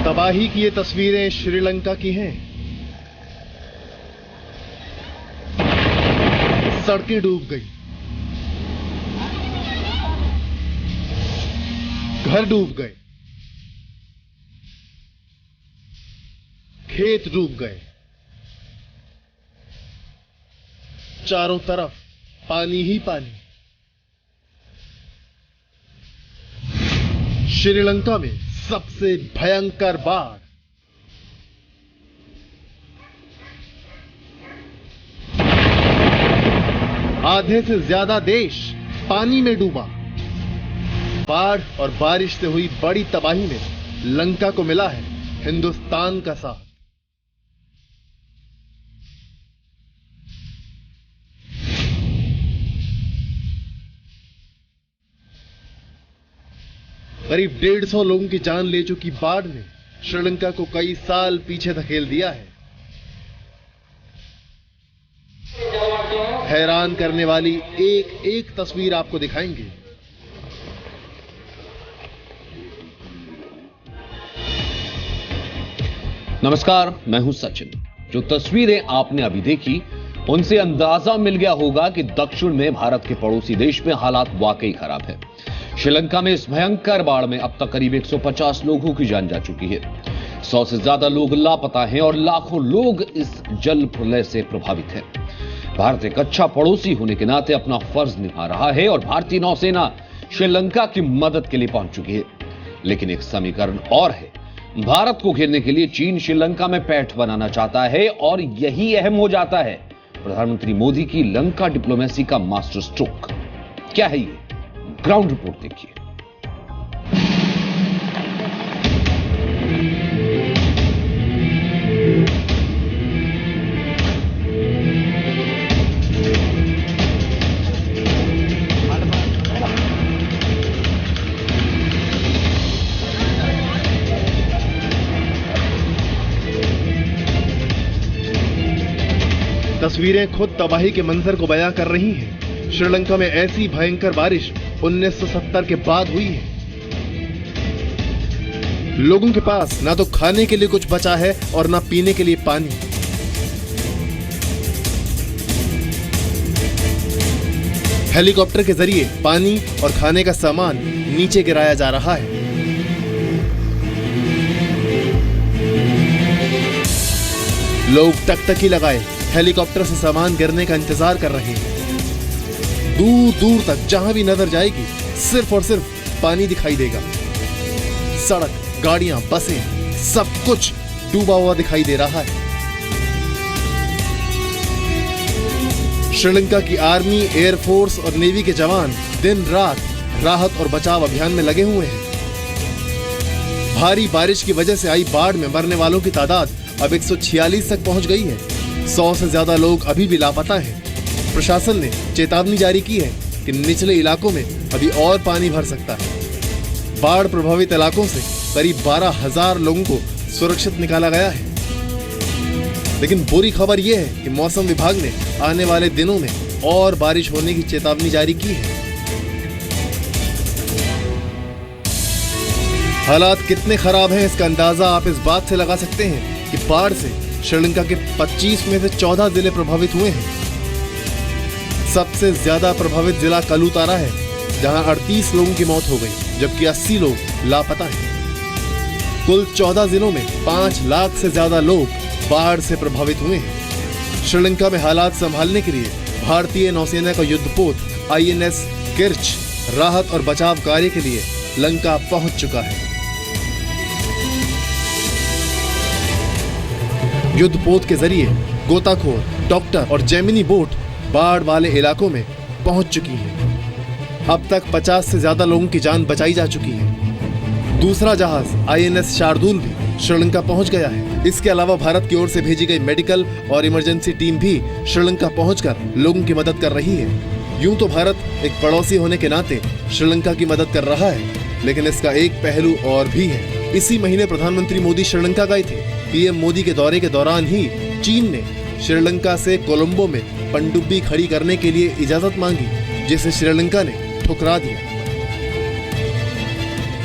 तबाही की ये तस्वीरें श्रीलंका की हैं। सड़कें डूब गई, घर डूब गए, खेत डूब गए, चारों तरफ पानी ही पानी। श्रीलंका में सबसे भयंकर बाढ़। आधे से ज्यादा देश पानी में डूबा। बाढ़ और बारिश से हुई बड़ी तबाही में लंका को मिला है हिंदुस्तान का साथ। करीब 150 लोगों की जान ले चुकी बाढ़ ने श्रीलंका को कई साल पीछे धकेल दिया है। हैरान करने वाली एक एक तस्वीर आपको दिखाएंगे। नमस्कार, मैं हूं सचिन। जो तस्वीरें आपने अभी देखी उनसे अंदाजा मिल गया होगा कि दक्षिण में भारत के पड़ोसी देश में हालात वाकई खराब है। श्रीलंका में इस भयंकर बाढ़ में अब तक करीब 150 लोगों की जान जा चुकी है। 100 से ज्यादा लोग लापता हैं और लाखों लोग इस जल प्रलय से प्रभावित हैं। भारत एक अच्छा पड़ोसी होने के नाते अपना फर्ज निभा रहा है और भारतीय नौसेना श्रीलंका की मदद के लिए पहुंच चुकी है। लेकिन एक समीकरण और है। भारत को घेरने के लिए चीन श्रीलंका में पैठ बनाना चाहता है और यही अहम हो जाता है प्रधानमंत्री मोदी की लंका डिप्लोमेसी का मास्टर स्ट्रोक। क्या है ये? ग्राउंड रिपोर्ट देखिए। तस्वीरें खुद तबाही के मंजर को बयां कर रही हैं। श्रीलंका में ऐसी भयंकर बारिश 1970 के बाद हुई है। लोगों के पास ना तो खाने के लिए कुछ बचा है और ना पीने के लिए पानी। हेलीकॉप्टर के जरिए पानी और खाने का सामान नीचे गिराया जा रहा है। लोग टकटकी लगाए हेलीकॉप्टर से सामान गिरने का इंतजार कर रहे हैं। दूर दूर तक जहां भी नजर जाएगी सिर्फ और सिर्फ पानी दिखाई देगा। सड़क, गाड़ियां, बसें, सब कुछ डूबा हुआ दिखाई दे रहा है। श्रीलंका की आर्मी, एयरफोर्स और नेवी के जवान दिन रात राहत और बचाव अभियान में लगे हुए हैं। भारी बारिश की वजह से आई बाढ़ में मरने वालों की तादाद अब 146 तक पहुंच गई है। 100 से ज्यादा लोग अभी भी लापता हैं। प्रशासन ने चेतावनी जारी की है कि निचले इलाकों में अभी और पानी भर सकता है। बाढ़ प्रभावित इलाकों से करीब 12,000 लोगों को सुरक्षित निकाला गया है। लेकिन बुरी खबर यह है कि मौसम विभाग ने आने वाले दिनों में और बारिश होने की चेतावनी जारी की है। हालात कितने खराब हैं इसका अंदाजा आप इस बात से लगा सकते हैं कि बाढ़ से श्रीलंका के 25 में से 14 जिले प्रभावित हुए हैं। सबसे ज्यादा प्रभावित जिला कलूतारा है, जहां 38 लोगों की मौत हो गई, जबकि 80 लोग लापता हैं। कुल 14 जिलों में 5 लाख से ज्यादा लोग बाढ़ से प्रभावित हुए हैं। श्रीलंका में हालात संभालने के लिए भारतीय नौसेना का युद्धपोत INS किर्च राहत और बचाव कार्य के लिए लंका पहुंच चुका है। युद्धपोत के जरिए गोताखोर, डॉक्टर और जेमिनी बोट बाढ़ वाले इलाकों में पहुंच चुकी हैं। अब तक 50 से ज्यादा लोगों की जान बचाई जा चुकी है। दूसरा जहाज INS शार्दुल भी श्रीलंका पहुंच गया है। इसके अलावा भारत की ओर से भेजी गई मेडिकल और इमरजेंसी टीम भी श्रीलंका पहुंचकर लोगों की मदद कर रही है। यूं तो भारत एक पड़ोसी होने के नाते श्रीलंका की मदद कर रहा है, लेकिन इसका एक पहलू और भी है। इसी महीने प्रधानमंत्री मोदी श्रीलंका गए थे। PM मोदी के दौरे के दौरान ही चीन ने श्रीलंका से कोलंबो में पनडुब्बी खड़ी करने के लिए इजाजत मांगी, जिसे श्रीलंका ने ठुकरा दिया।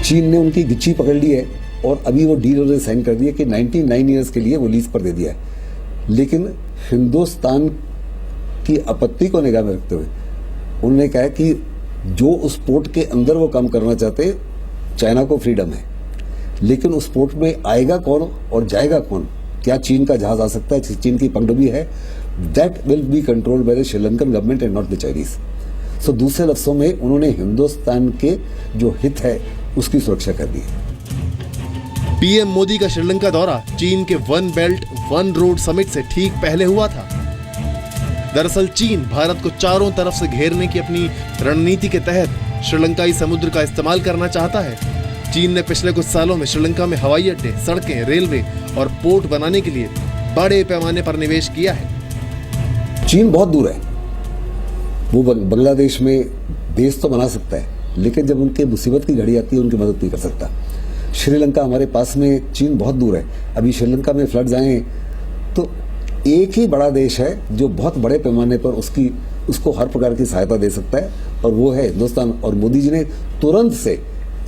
चीन ने उनकी गिच्ची पकड़ ली है और अभी वो डील उन्होंने साइन कर दिया कि 99 ईयर्स के लिए वो लीज पर दे दिया है। लेकिन हिंदुस्तान की आपत्ति को निगाह में रखते हुए उन्होंने कहा कि जो उस पोर्ट के अंदर वो काम करना चाहते, चाइना को फ्रीडम है, लेकिन उस पोर्ट में आएगा कौन और जाएगा कौन, क्या चीन का जहाज आ सकता है, चीन की पनडुब्बी है, that will be controlled by the Sri Lankan government and not the Chinese. So दूसरे लफ्जों में उन्होंने हिंदुस्तान के जो हित है उसकी सुरक्षा कर दी है। पीएम मोदी का श्रीलंका दौरा चीन के one belt one road summit से ठीक पहले हुआ था। दरअसल चीन भारत को चारों तरफ से घेरने की अपनी रणनीति के तहत श्रीलंकाई समुद्र का इस्तेमाल करना चाहता है। चीन ने पिछले कुछ सालों में श्रीलंका में हवाई अड्डे, सड़कें, रेलवे और पोर्ट बनाने के लिए बड़े पैमाने पर निवेश किया है। चीन बहुत दूर है, वो बांग्लादेश में देश तो बना सकता है, लेकिन जब उनके मुसीबत की घड़ी आती है उनकी मदद नहीं कर सकता। श्रीलंका हमारे पास में, चीन बहुत दूर है। अभी श्रीलंका में फ्लड्स आए तो एक ही बड़ा देश है जो बहुत बड़े पैमाने पर उसको हर प्रकार की सहायता दे सकता है, और वो है हिंदुस्तान। और मोदी जी ने तुरंत से,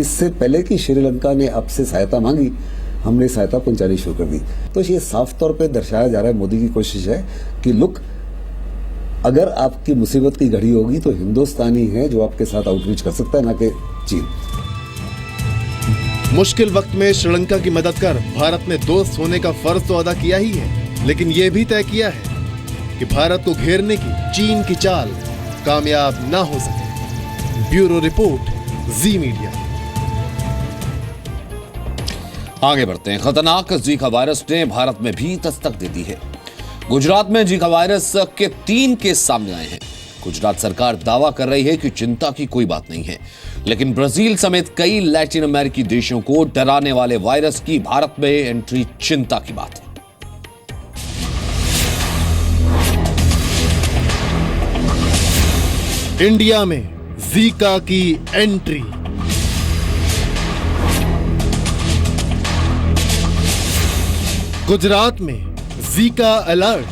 इससे पहले कि श्रीलंका ने आपसे सहायता मांगी, हमने सहायता पहुंचानी शुरू कर दी। तो ये साफ तौर पे दर्शाया जा रहा है, मोदी की कोशिश है कि लुक, अगर आपकी मुसीबत की घड़ी होगी तो हिंदुस्तान ही है जो आपके साथ आउटरीच कर सकता है, ना कि चीन। मुश्किल वक्त में श्रीलंका की मदद कर भारत ने दोस्त होने का फर्ज तो अदा किया ही है, लेकिन यह भी तय किया है कि भारत को घेरने की चीन की चाल कामयाब ना हो सके। ब्यूरो रिपोर्ट, जी मीडिया। आगे बढ़ते हैं। खतरनाक जीका वायरस ने भारत में भी दस्तक दे दी है। गुजरात में जीका वायरस के 3 केस सामने आए हैं। गुजरात सरकार दावा कर रही है कि चिंता की कोई बात नहीं है, लेकिन ब्राजील समेत कई लैटिन अमेरिकी देशों को डराने वाले वायरस की भारत में एंट्री चिंता की बात है। इंडिया में जीका की एंट्री। गुजरात में जीका अलर्ट।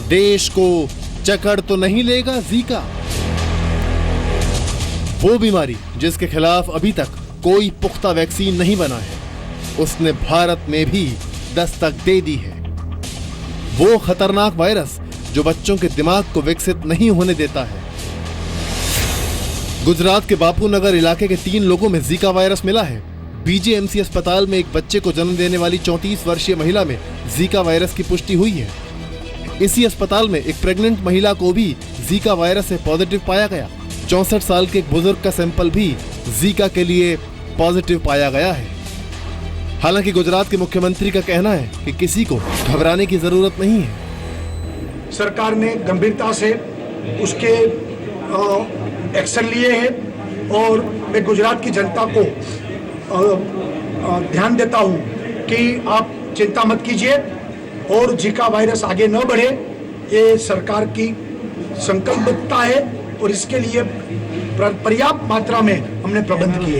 देश को जकड़ तो नहीं लेगा जीका, वो बीमारी जिसके खिलाफ अभी तक कोई पुख्ता वैक्सीन नहीं बना है, उसने भारत में भी दस्तक दे दी है। वो खतरनाक वायरस जो बच्चों के दिमाग को विकसित नहीं होने देता है। गुजरात के बापू नगर इलाके के 3 लोगों में जीका वायरस मिला है। बीजेएमसी अस्पताल में एक बच्चे को जन्म देने वाली 34 वर्षीय महिला में जीका वायरस की पुष्टि हुई है। इसी अस्पताल में एक प्रेग्नेंट महिला को भी जीका वायरस से पॉजिटिव पाया गया। 64 साल के एक बुजुर्ग का सैंपल भी जीका के लिए पॉजिटिव पाया गया है। हालांकि गुजरात के मुख्यमंत्री का कहना है कि किसी को घबराने की जरूरत नहीं है। सरकार ने गंभीरता से उसके एक्शन लिए हैं और मैं गुजरात की जनता को ध्यान देता हूं कि आप चिंता मत कीजिए और जीका वायरस आगे न बढ़े, ये सरकार की संकल्पबद्धता है और इसके लिए पर्याप्त मात्रा में हमने प्रबंध किए।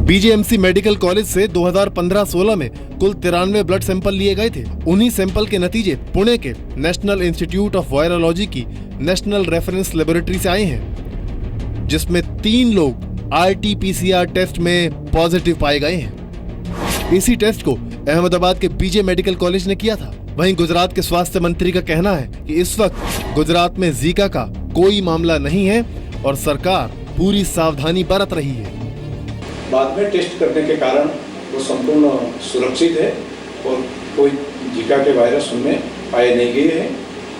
बीजेएमसी मेडिकल कॉलेज से 2015-16 में कुल 93 ब्लड सैंपल लिए गए थे। उन्हीं सैंपल के नतीजे पुणे के नेशनल इंस्टीट्यूट ऑफ वायरोलॉजी की नेशनल रेफरेंस लेबोरेटरी से आए हैं, जिसमें 3 लोग आरटी-पीसीआर टेस्ट में पॉजिटिव पाए गए हैं। इसी टेस्ट को अहमदाबाद के बीजे मेडिकल कॉलेज ने किया था। वहीं गुजरात के स्वास्थ्य मंत्री का कहना है कि इस वक्त गुजरात में जीका का कोई मामला नहीं है और सरकार पूरी सावधानी बरत रही है। बाद में टेस्ट करने के कारण वो संपूर्ण सुरक्षित है और कोई जीका के वायरस उनमें पाए नहीं गए हैं।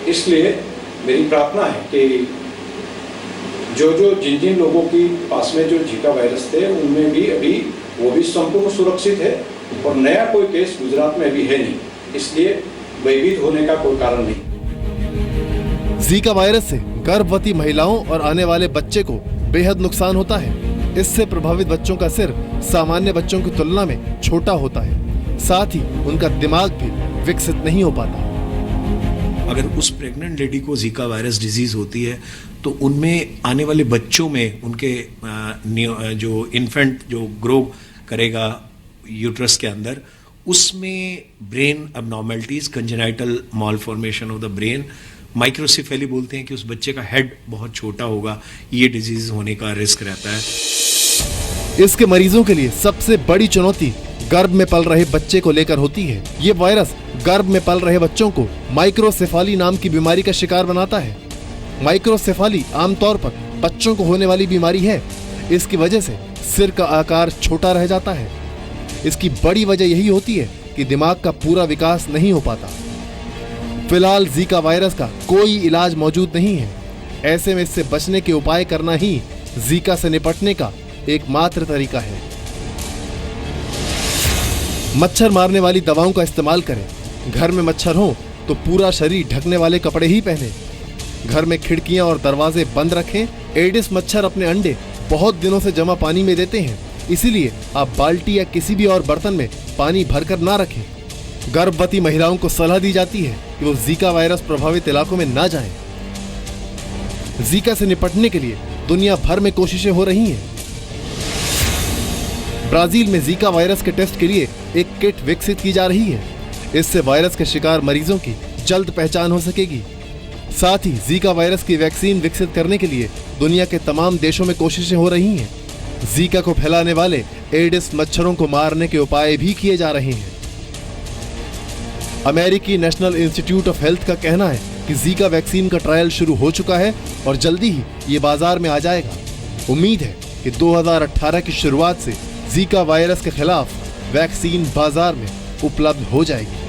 इसलिए मेरी प्रार्थना है कि जिन लोगों की पास में जो जीका वायरस थे उनमें भी अभी वो भी संपूर्ण सुरक्षित है और नया कोई केस गुजरात में भी है नहीं, इसलिए भयभीत होने का कोई कारण नहीं। जीका वायरस से गर्भवती महिलाओं और आने वाले बच्चे को बेहद नुकसान होता है। इससे प्रभावित बच्चों का सिर सामान्य बच्चों की तुलना में छोटा होता है, साथ ही उनका दिमाग भी विकसित नहीं हो पाता। अगर उस प्रेग्नेंट लेडी को जीका वायरस डिजीज होती है तो उनमें आने वाले बच्चों में उनके जो इन्फेंट जो ग्रो करेगा यूट्रस के अंदर, उसमें brain abnormalities, congenital malformation of the brain, microcephaly बोलते हैं कि उस बच्चे का हेड बहुत छोटा होगा, ये डिजीज होने का रिस्क रहता है। इसके मरीजों के लिए सबसे बड़ी चुनौती गर्भ में पल रहे बच्चे को लेकर होती है। ये वायरस गर्भ में पल रहे बच्चों को माइक्रोसेफाली नाम की बीमारी का शिकार बनाता है। माइक्रोसेफाली आमतौर पर बच्चों को होने वाली बीमारी है। इसकी वजह से सिर का आकार छोटा रह जाता है। इसकी बड़ी वजह यही होती है कि दिमाग का पूरा विकास नहीं हो पाता। फिलहाल जीका वायरस का कोई इलाज मौजूद नहीं है। ऐसे में इससे बचने के उपाय करना ही जीका से निपटने का एकमात्र तरीका है। मच्छर मारने वाली दवाओं का इस्तेमाल करें। घर में मच्छर हो तो पूरा शरीर ढकने वाले कपड़े ही पहने। घर में खिड़कियां और दरवाजे बंद रखें। एडिस मच्छर अपने अंडे बहुत दिनों से जमा पानी में देते हैं, इसीलिए आप बाल्टी या किसी भी और बर्तन में पानी भरकर ना रखें। गर्भवती महिलाओं को सलाह दी जाती है कि वो जीका वायरस प्रभावित इलाकों में ना जाएं। जीका से निपटने के लिए दुनिया भर में कोशिशें हो रही हैं। ब्राजील में जीका वायरस के टेस्ट के लिए एक किट विकसित की जा रही है। इससे वायरस के शिकार मरीजों की जल्द पहचान हो सकेगी। साथ ही जीका वायरस की वैक्सीन विकसित करने के लिए दुनिया के तमाम देशों में कोशिशें हो रही हैं। जीका को फैलाने वाले एडिस मच्छरों को मारने के उपाय भी किए जा रहे हैं। अमेरिकी नेशनल इंस्टीट्यूट ऑफ हेल्थ का कहना है कि जीका वैक्सीन का ट्रायल शुरू हो चुका है और जल्दी ही ये बाजार में आ जाएगा। उम्मीद है कि 2018 की शुरुआत से जीका वायरस के खिलाफ वैक्सीन बाजार में उपलब्ध हो जाएगी।